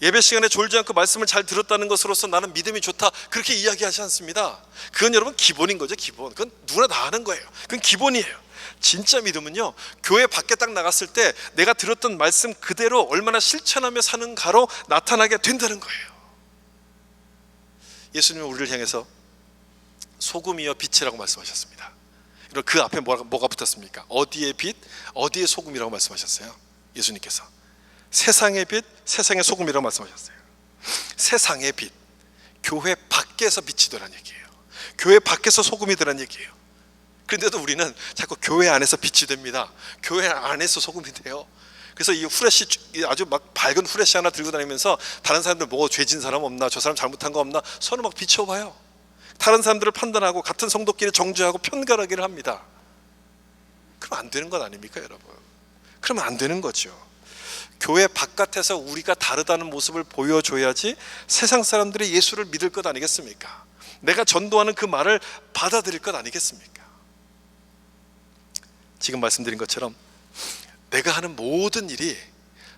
예배 시간에 졸지 않고 말씀을 잘 들었다는 것으로서 나는 믿음이 좋다, 그렇게 이야기하지 않습니다. 그건 여러분 기본인 거죠. 기본. 그건 누구나 다 하는 거예요. 그건 기본이에요. 진짜 믿음은요, 교회 밖에 딱 나갔을 때 내가 들었던 말씀 그대로 얼마나 실천하며 사는가로 나타나게 된다는 거예요. 예수님은 우리를 향해서 소금이여 빛이라고 말씀하셨습니다. 그리고 그 앞에 뭐가 붙었습니까? 어디의 빛, 어디의 소금이라고 말씀하셨어요? 예수님께서 세상의 빛, 세상의 소금이라고 말씀하셨어요. 세상의 빛, 교회 밖에서 빛이 되라는 얘기예요. 교회 밖에서 소금이 되라는 얘기예요. 그런데도 우리는 자꾸 교회 안에서 빛이 됩니다. 교회 안에서 소금이 돼요. 그래서 이 후레쉬, 아주 막 밝은 후레쉬 하나 들고 다니면서 다른 사람들 뭐 죄진 사람 없나, 저 사람 잘못한 거 없나 서로 막 비춰봐요. 다른 사람들을 판단하고 같은 성도끼리 정죄하고 편가르기를 합니다. 그럼 안 되는 건 아닙니까, 여러분? 그러면 안 되는 거죠. 교회 바깥에서 우리가 다르다는 모습을 보여줘야지 세상 사람들이 예수를 믿을 것 아니겠습니까? 내가 전도하는 그 말을 받아들일 것 아니겠습니까? 지금 말씀드린 것처럼 내가 하는 모든 일이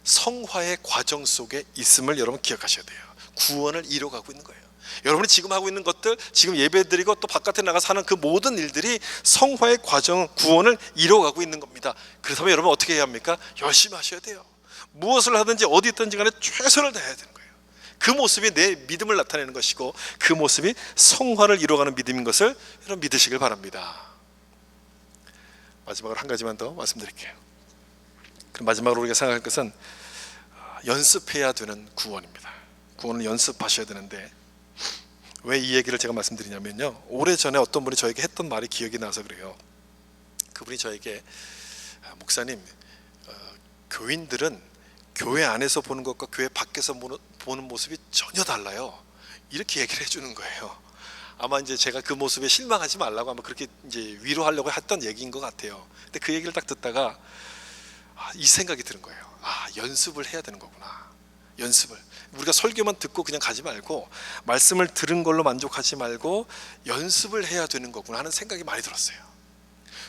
성화의 과정 속에 있음을 여러분 기억하셔야 돼요. 구원을 이뤄가고 있는 거예요. 여러분이 지금 하고 있는 것들, 지금 예배드리고 또 바깥에 나가서 하는 그 모든 일들이 성화의 과정, 구원을 이뤄가고 있는 겁니다. 그렇다면 여러분 어떻게 해야 합니까? 열심히 하셔야 돼요. 무엇을 하든지 어디 있든지 간에 최선을 다해야 되는 거예요. 그 모습이 내 믿음을 나타내는 것이고 그 모습이 성화를 이뤄가는 믿음인 것을 여러분 믿으시길 바랍니다. 마지막으로 한 가지만 더 말씀드릴게요. 그럼 마지막으로 우리가 생각할 것은 연습해야 되는 구원입니다. 구원을 연습하셔야 되는데 왜 이 얘기를 제가 말씀드리냐면요, 오래전에 어떤 분이 저에게 했던 말이 기억이 나서 그래요. 그분이 저에게 목사님, 교인들은 교회 안에서 보는 것과 교회 밖에서 보는 모습이 전혀 달라요, 이렇게 얘기를 해주는 거예요. 아마 이제 제가 그 모습에 실망하지 말라고 아마 그렇게 이제 위로하려고 했던 얘기인 것 같아요. 근데 그 얘기를 딱 듣다가 이 생각이 드는 거예요. 연습을 해야 되는 거구나. 연습을, 우리가 설교만 듣고 그냥 가지 말고 말씀을 들은 걸로 만족하지 말고 연습을 해야 되는 거구나 하는 생각이 많이 들었어요.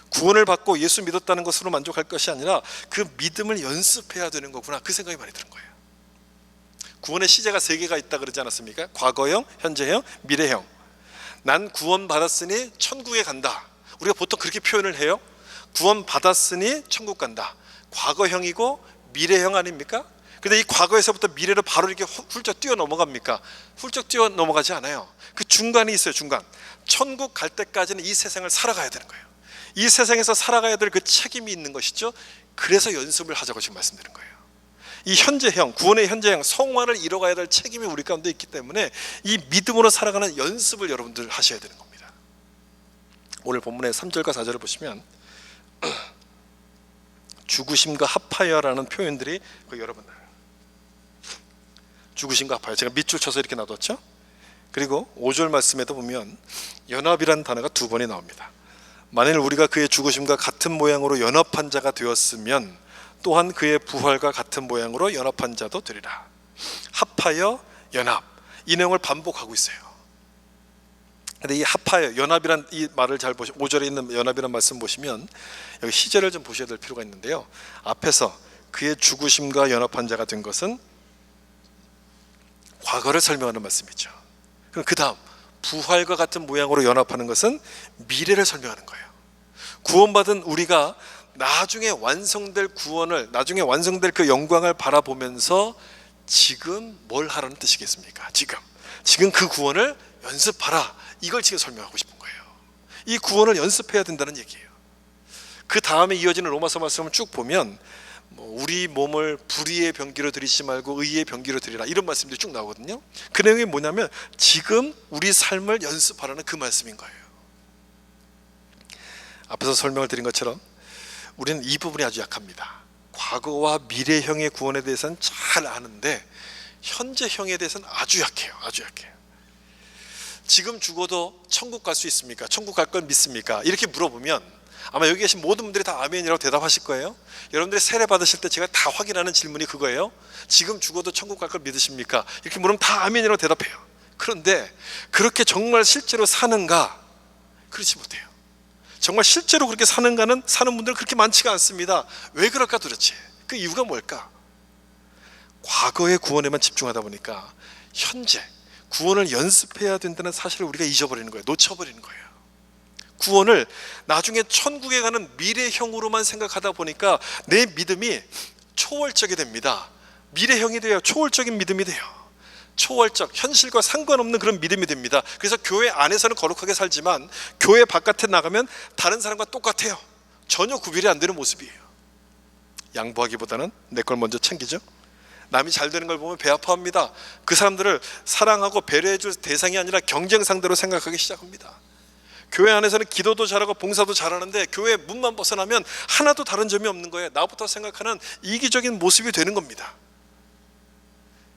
구원을 받고 예수 믿었다는 것으로 만족할 것이 아니라 그 믿음을 연습해야 되는 거구나, 그 생각이 많이 드는 거예요. 구원의 시제가 3개가 있다 그러지 않았습니까? 과거형, 현재형, 미래형. 난 구원 받았으니 천국에 간다. 우리가 보통 그렇게 표현을 해요. 구원 받았으니 천국 간다. 과거형이고 미래형 아닙니까? 근데 이 과거에서부터 미래로 바로 이렇게 훌쩍 뛰어 넘어갑니까? 훌쩍 뛰어 넘어가지 않아요. 그 중간이 있어요. 중간. 천국 갈 때까지는 이 세상을 살아가야 되는 거예요. 이 세상에서 살아가야 될 그 책임이 있는 것이죠. 그래서 연습을 하자고 지금 말씀드린 거예요. 이 현재형, 구원의 현재형, 성화를 이뤄가야 될 책임이 우리 가운데 있기 때문에 이 믿음으로 살아가는 연습을 여러분들 하셔야 되는 겁니다. 오늘 본문의 3절과 4절을 보시면 죽으심과 합하여라는 표현들이 여러분, 죽으심과 합하여, 제가 밑줄 쳐서 이렇게 놔뒀죠. 그리고 5절 말씀에도 보면 연합이라는 단어가 2번이 나옵니다. 만일 우리가 그의 죽으심과 같은 모양으로 연합한 자가 되었으면 또한 그의 부활과 같은 모양으로 연합한 자도 되리라. 합하여, 연합, 이 내용을 반복하고 있어요. 근데 이 합하여, 연합이란 이 말을 잘 보시면 5절에 있는 연합이란 말씀 보시면 여기 시제를 좀 보셔야 될 필요가 있는데요, 앞에서 그의 죽으심과 연합한 자가 된 것은 과거를 설명하는 말씀이죠. 그럼 그 다음 부활과 같은 모양으로 연합하는 것은 미래를 설명하는 거예요. 구원받은 우리가 나중에 완성될 구원을, 나중에 완성될 그 영광을 바라보면서 지금 뭘 하라는 뜻이겠습니까? 지금 그 구원을 연습하라, 이걸 지금 설명하고 싶은 거예요. 이 구원을 연습해야 된다는 얘기예요. 그 다음에 이어지는 로마서 말씀을 쭉 보면 우리 몸을 불의의 병기로 드리지 말고 의의 병기로 드리라, 이런 말씀들이 쭉 나오거든요. 그 내용이 뭐냐면 지금 우리 삶을 연습하라는 그 말씀인 거예요. 앞에서 설명을 드린 것처럼 우리는 이 부분이 아주 약합니다. 과거와 미래형의 구원에 대해서는 잘 아는데 현재형에 대해서는 아주 약해요. 아주 약해요. 지금 죽어도 천국 갈 수 있습니까? 천국 갈 걸 믿습니까? 이렇게 물어보면 아마 여기 계신 모든 분들이 다 아멘이라고 대답하실 거예요. 여러분들이 세례 받으실 때 제가 다 확인하는 질문이 그거예요. 지금 죽어도 천국 갈 걸 믿으십니까? 이렇게 물으면 다 아멘이라고 대답해요. 그런데 그렇게 정말 실제로 사는가? 그렇지 못해요. 정말 실제로 그렇게 사는 분들은 그렇게 많지가 않습니다. 왜 그럴까 도대체? 그 이유가 뭘까? 과거의 구원에만 집중하다 보니까 현재 구원을 연습해야 된다는 사실을 우리가 잊어버리는 거예요. 놓쳐버리는 거예요. 구원을 나중에 천국에 가는 미래형으로만 생각하다 보니까 내 믿음이 초월적이 됩니다. 미래형이 돼요. 초월적인 믿음이 돼요. 초월적, 현실과 상관없는 그런 믿음이 됩니다. 그래서 교회 안에서는 거룩하게 살지만 교회 바깥에 나가면 다른 사람과 똑같아요. 전혀 구별이 안 되는 모습이에요. 양보하기보다는 내 걸 먼저 챙기죠. 남이 잘 되는 걸 보면 배 아파합니다. 그 사람들을 사랑하고 배려해 줄 대상이 아니라 경쟁 상대로 생각하기 시작합니다. 교회 안에서는 기도도 잘하고 봉사도 잘하는데 교회 문만 벗어나면 하나도 다른 점이 없는 거예요. 나부터 생각하는 이기적인 모습이 되는 겁니다.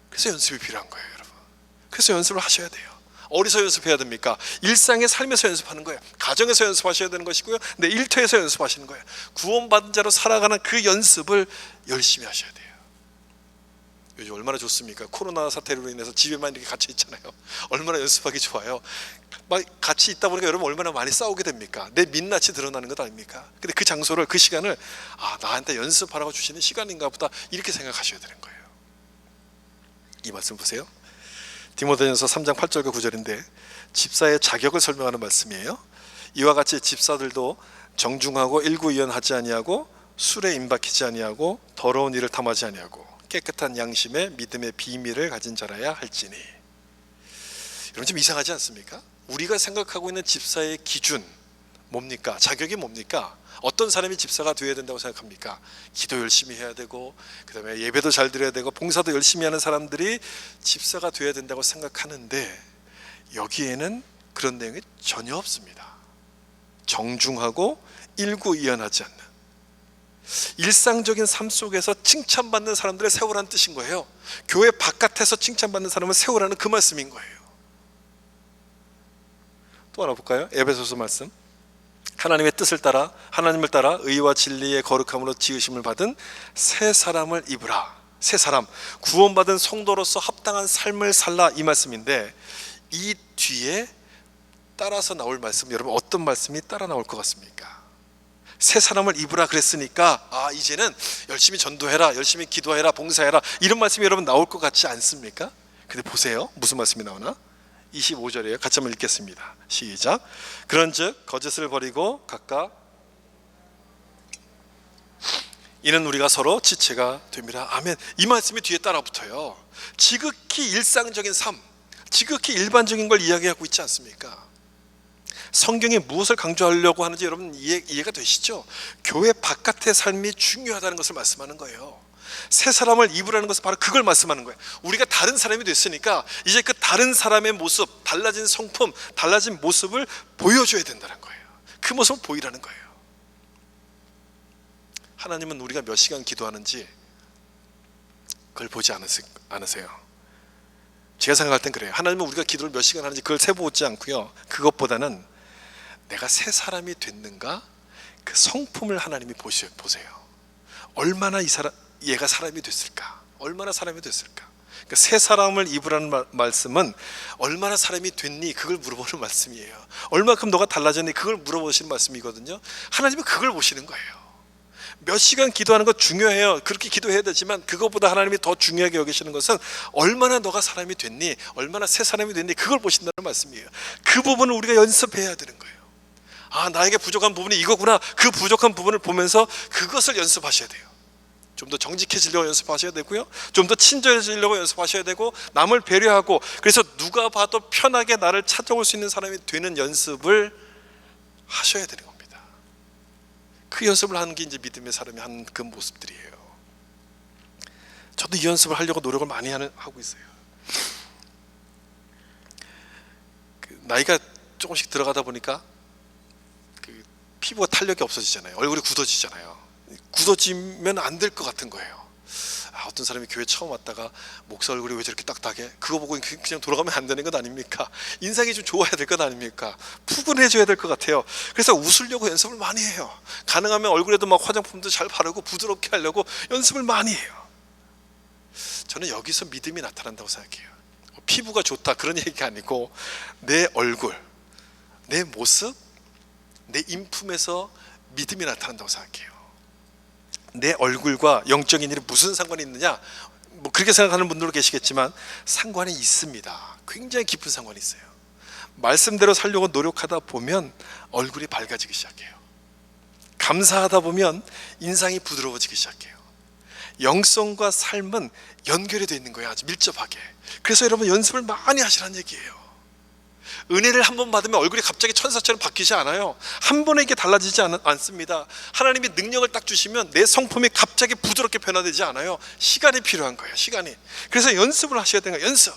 그래서 연습이 필요한 거예요, 여러분. 그래서 연습을 하셔야 돼요. 어디서 연습해야 됩니까? 일상의 삶에서 연습하는 거예요. 가정에서 연습하셔야 되는 것이고요, 내 일터에서 연습하시는 거예요. 구원받은 자로 살아가는 그 연습을 열심히 하셔야 돼요. 요즘 얼마나 좋습니까? 코로나 사태로 인해서 집에만 이렇게 갇혀 있잖아요. 얼마나 연습하기 좋아요. 막 같이 있다 보니까 여러분 얼마나 많이 싸우게 됩니까? 내 민낯이 드러나는 것 아닙니까? 근데 그 장소를, 그 시간을 나한테 연습하라고 주시는 시간인가 보다, 이렇게 생각하셔야 되는 거예요. 이 말씀 보세요. 디모데전서 3장 8절과 9절인데 집사의 자격을 설명하는 말씀이에요. 이와 같이 집사들도 정중하고 일구이연하지 아니하고 술에 임박히지 아니하고 더러운 일을 탐하지 아니하고 깨끗한 양심의 믿음의 비밀을 가진 자라야 할지니. 여러분 좀 이상하지 않습니까? 우리가 생각하고 있는 집사의 기준 뭡니까? 자격이 뭡니까? 어떤 사람이 집사가 되어야 된다고 생각합니까? 기도 열심히 해야 되고, 그 다음에 예배도 잘 드려야 되고, 봉사도 열심히 하는 사람들이 집사가 되어야 된다고 생각하는데, 여기에는 그런 내용이 전혀 없습니다. 정중하고 일구이연하지 않는, 일상적인 삶 속에서 칭찬받는 사람들을 세우라는 뜻인 거예요. 교회 바깥에서 칭찬받는 사람을 세우라는 그 말씀인 거예요. 또 하나 볼까요? 에베소서 말씀. 하나님의 뜻을 따라, 하나님을 따라 의와 진리의 거룩함으로 지으심을 받은 새 사람을 입으라. 새 사람, 구원받은 성도로서 합당한 삶을 살라, 이 말씀인데, 이 뒤에 따라서 나올 말씀, 여러분 어떤 말씀이 따라 나올 것 같습니까? 새 사람을 입으라 그랬으니까 이제는 열심히 전도해라, 열심히 기도해라, 봉사해라, 이런 말씀이 여러분 나올 것 같지 않습니까? 근데 보세요, 무슨 말씀이 나오나? 25절이에요. 같이 한번 읽겠습니다. 시작. 그런즉 거짓을 버리고 각각 이는 우리가 서로 지체가 됨이라. 아멘. 이 말씀이 뒤에 따라 붙어요. 지극히 일상적인 삶, 지극히 일반적인 걸 이야기하고 있지 않습니까? 성경이 무엇을 강조하려고 하는지 여러분 이해가 되시죠? 교회 바깥의 삶이 중요하다는 것을 말씀하는 거예요. 새 사람을 입으라는 것은 바로 그걸 말씀하는 거예요. 우리가 다른 사람이 됐으니까 이제 그 다른 사람의 모습, 달라진 성품, 달라진 모습을 보여줘야 된다는 거예요. 그 모습을 보이라는 거예요. 하나님은 우리가 몇 시간 기도하는지 그걸 보지 않으세요. 제가 생각할 땐 그래요. 하나님은 우리가 기도를 몇 시간 하는지 그걸 세보지 않고요, 그것보다는 내가 새 사람이 됐는가, 그 성품을 하나님이 보세요. 얼마나 얘가 사람이 됐을까? 얼마나 사람이 됐을까? 그러니까 새 사람을 입으라는 말씀은 얼마나 사람이 됐니? 그걸 물어보는 말씀이에요. 얼마큼 너가 달라졌니? 그걸 물어보시는 말씀이거든요. 하나님은 그걸 보시는 거예요. 몇 시간 기도하는 것 중요해요. 그렇게 기도해야 되지만 그것보다 하나님이 더 중요하게 여기시는 것은 얼마나 너가 사람이 됐니? 얼마나 새 사람이 됐니? 그걸 보신다는 말씀이에요. 그 부분을 우리가 연습해야 되는 거예요. 나에게 부족한 부분이 이거구나. 그 부족한 부분을 보면서 그것을 연습하셔야 돼요. 좀 더 정직해지려고 연습하셔야 되고요, 좀 더 친절해지려고 연습하셔야 되고, 남을 배려하고, 그래서 누가 봐도 편하게 나를 찾아올 수 있는 사람이 되는 연습을 하셔야 되는 겁니다. 그 연습을 하는 게 이제 믿음의 사람이 하는 그 모습들이에요. 저도 이 연습을 하려고 노력을 많이 하고 있어요. 나이가 조금씩 들어가다 보니까 피부가 탄력이 없어지잖아요. 얼굴이 굳어지잖아요. 굳어지면 안 될 것 같은 거예요. 어떤 사람이 교회 처음 왔다가 목사 얼굴이 왜 저렇게 딱딱해? 그거 보고 그냥 돌아가면 안 되는 것 아닙니까? 인상이 좀 좋아야 될 것 아닙니까? 푸근해져야 될 것 같아요. 그래서 웃으려고 연습을 많이 해요. 가능하면 얼굴에도 막 화장품도 잘 바르고 부드럽게 하려고 연습을 많이 해요. 저는 여기서 믿음이 나타난다고 생각해요. 피부가 좋다 그런 얘기가 아니고, 내 얼굴, 내 모습, 내 인품에서 믿음이 나타난다고 생각해요. 내 얼굴과 영적인 일이 무슨 상관이 있느냐? 그렇게 생각하는 분들도 계시겠지만 상관이 있습니다. 굉장히 깊은 상관이 있어요. 말씀대로 살려고 노력하다 보면 얼굴이 밝아지기 시작해요. 감사하다 보면 인상이 부드러워지기 시작해요. 영성과 삶은 연결이 되어 있는 거예요. 아주 밀접하게. 그래서 여러분 연습을 많이 하시라는 얘기예요. 은혜를 한 번 받으면 얼굴이 갑자기 천사처럼 바뀌지 않아요. 한 번에 이게 달라지지 않습니다. 하나님이 능력을 딱 주시면 내 성품이 갑자기 부드럽게 변화되지 않아요. 시간이 필요한 거예요. 시간이. 그래서 연습을 하셔야 되는 거예요. 연습.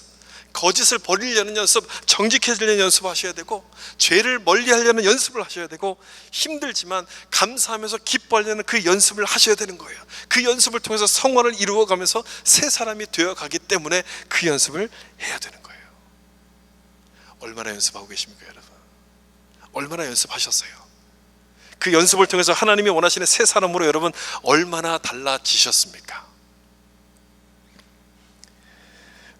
거짓을 버리려는 연습, 정직해지려는 연습하셔야 되고, 죄를 멀리하려는 연습을 하셔야 되고, 힘들지만 감사하면서 기뻐하려는 그 연습을 하셔야 되는 거예요. 그 연습을 통해서 성화를 이루어가면서 새 사람이 되어가기 때문에 그 연습을 해야 되는 거예요. 얼마나 연습하고 계십니까, 여러분? 얼마나 연습하셨어요? 그 연습을 통해서 하나님이 원하시는 새 사람으로 여러분 얼마나 달라지셨습니까?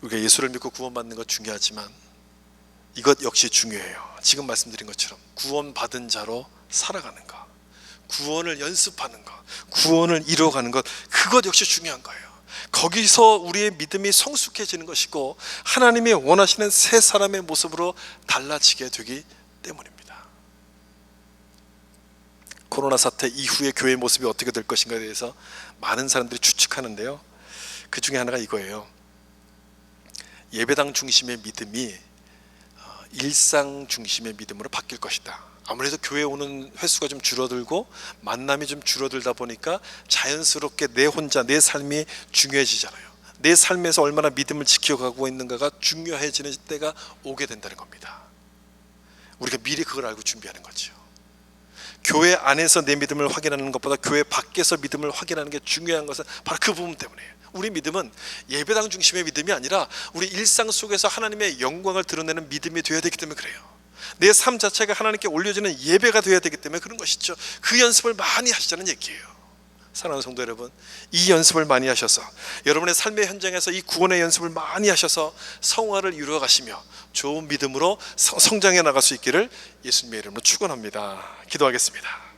우리가 예수를 믿고 구원받는 것 중요하지만 이것 역시 중요해요. 지금 말씀드린 것처럼 구원받은 자로 살아가는 것, 구원을 연습하는 것, 구원을 이루어가는 것, 그것 역시 중요한 거예요. 거기서 우리의 믿음이 성숙해지는 것이고 하나님이 원하시는 새 사람의 모습으로 달라지게 되기 때문입니다. 코로나 사태 이후의 교회의 모습이 어떻게 될 것인가에 대해서 많은 사람들이 추측하는데요, 그 중에 하나가 이거예요. 예배당 중심의 믿음이 일상 중심의 믿음으로 바뀔 것이다. 아무래도 교회에 오는 횟수가 좀 줄어들고 만남이 좀 줄어들다 보니까 자연스럽게 내 혼자 내 삶이 중요해지잖아요. 내 삶에서 얼마나 믿음을 지켜가고 있는가가 중요해지는 때가 오게 된다는 겁니다. 우리가 미리 그걸 알고 준비하는 거죠. 교회 안에서 내 믿음을 확인하는 것보다 교회 밖에서 믿음을 확인하는 게 중요한 것은 바로 그 부분 때문이에요. 우리 믿음은 예배당 중심의 믿음이 아니라 우리 일상 속에서 하나님의 영광을 드러내는 믿음이 되어야 되기 때문에 그래요. 내 삶 자체가 하나님께 올려지는 예배가 되어야 되기 때문에 그런 것이죠. 그 연습을 많이 하시자는 얘기예요. 사랑하는 성도 여러분, 이 연습을 많이 하셔서 여러분의 삶의 현장에서 이 구원의 연습을 많이 하셔서 성화를 이루어 가시며 좋은 믿음으로 성장해 나갈 수 있기를 예수님의 이름으로 축원합니다. 기도하겠습니다.